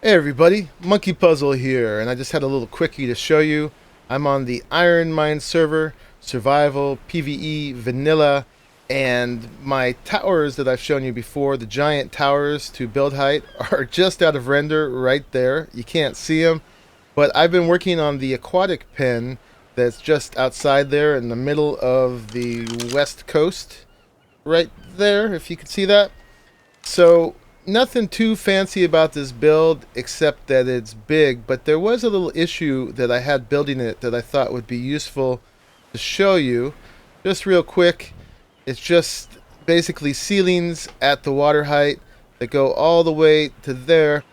Hey everybody, Monkeypuzzle here, and I just had a little quickie to show you. I'm on the IronMine server, survival, PVE, vanilla, and my towers that I've shown you before, the giant towers to build height, are just out of render right there. You can't see them, but I've been working on the aquatic pen that's just outside there in the middle of the west coast, right there, if you can see that. So nothing too fancy about this build except that it's big, but there was a little issue that I had building it that I thought would be useful to show you. Just real quick, it's just basically ceilings at the water height that go all the way to there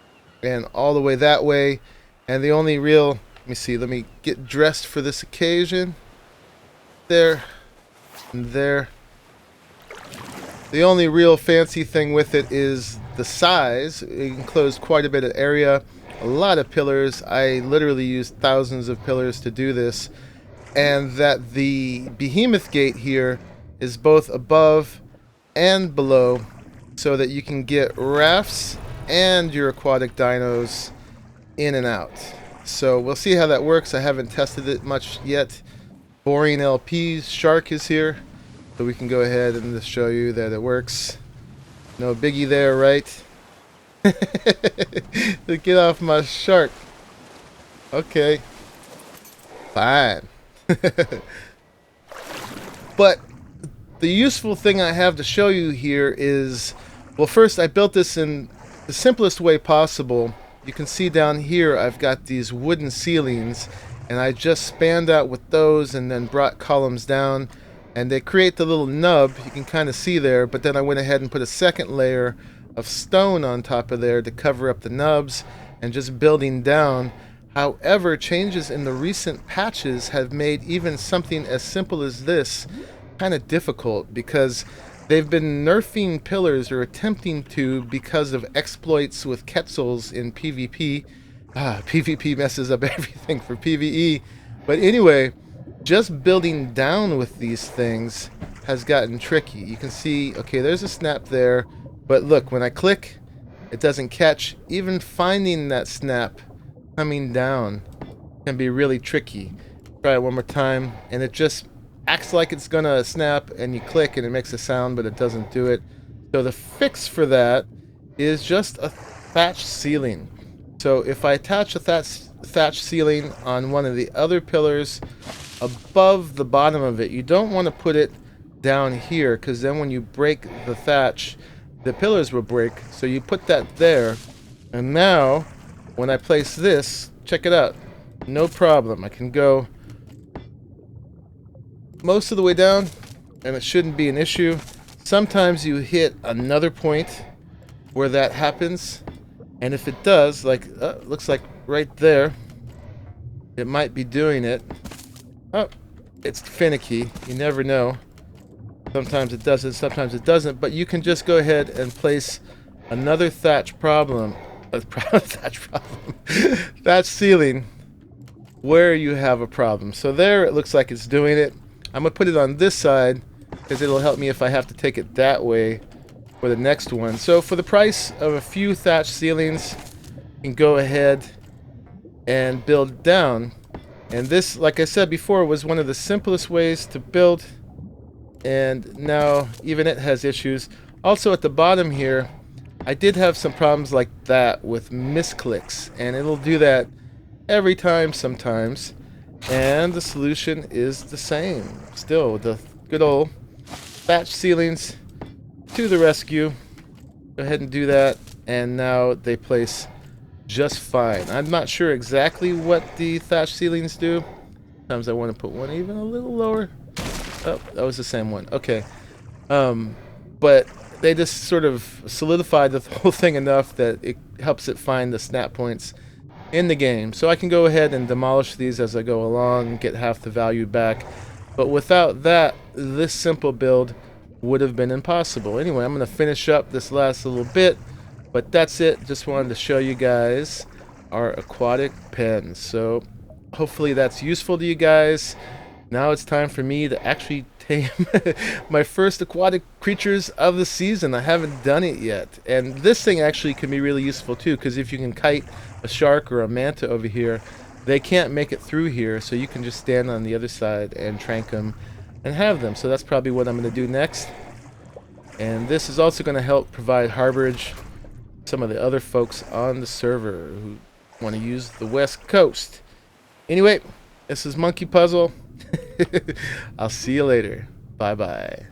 and all the way that way. And the only real, let me see, let me get dressed for this occasion. There and there. The only real fancy thing with it is the size. It enclosed quite a bit of area, a lot of pillars. I literally used thousands of pillars to do this. And that the behemoth gate here is both above and below so that you can get rafts and your aquatic dinos in and out. So we'll see how that works. I haven't tested it much yet. Boring LPs, Shark is here. So we can go ahead and just show you that it works. No biggie there, right? Get off my shark. Okay. Fine. But the useful thing I have to show you here is, well, first I built this in the simplest way possible. You can see down here I've got these wooden ceilings, and I just spanned out with those and then brought columns down. And they create the little nub, you can kind of see there, but then I went ahead and put a second layer of stone on top of there to cover up the nubs and just building down. However, changes in the recent patches have made even something as simple as this kind of difficult because they've been nerfing pillars or attempting to because of exploits with Quetzals in PvP. PvP messes up everything for PvE. But anyway, just building down with these things has gotten tricky. You can see, okay, there's a snap there, but look, when I click, it doesn't catch. Even finding that snap coming down can be really tricky. Try it one more time, and it just acts like it's gonna snap, and you click, and it makes a sound, but it doesn't do it. So the fix for that is just a thatch ceiling. So if I attach a thatch ceiling on one of the other pillars above the bottom of it, you don't want to put it down here because then when you break the thatch, the pillars will break. So you put that there, and now when I place this, check it out, no problem. I can go most of the way down and it shouldn't be an issue. Sometimes you hit another point where that happens, and if it does, like looks like right there, it might be doing it. Oh, it's finicky. You never know. Sometimes it does it, sometimes it doesn't. But you can just go ahead and place another thatch thatch ceiling where you have a problem. So there, it looks like it's doing it. I'm gonna put it on this side because it'll help me if I have to take it that way for the next one. So for the price of a few thatch ceilings, you can go ahead and build down. And this, like I said before, was one of the simplest ways to build, and now even it has issues. Also at the bottom here, I did have some problems like that with misclicks, and it'll do that every time sometimes. And the solution is the same. Still, the good old thatch ceilings to the rescue. Go ahead and do that, and now they place just fine. I'm not sure exactly what the thatch ceilings do. Sometimes I want to put one even a little lower. Oh, that was the same one. Okay. But they just sort of solidified the whole thing enough that it helps it find the snap points in the game. So I can go ahead and demolish these as I go along and get half the value back. But without that, this simple build would have been impossible. Anyway, I'm going to finish up this last little bit. But that's it. Just wanted to show you guys our aquatic pens. So hopefully that's useful to you guys. Now it's time for me to actually tame my first aquatic creatures of the season. I haven't done it yet. And this thing actually can be really useful too, because if you can kite a shark or a manta over here, they can't make it through here, so you can just stand on the other side and trank them and have them. So that's probably what I'm going to do next. And this is also going to help provide harborage to some of the other folks on the server who want to use the West Coast. Anyway, this is Monkeypuzzle. I'll see you later. Bye-bye.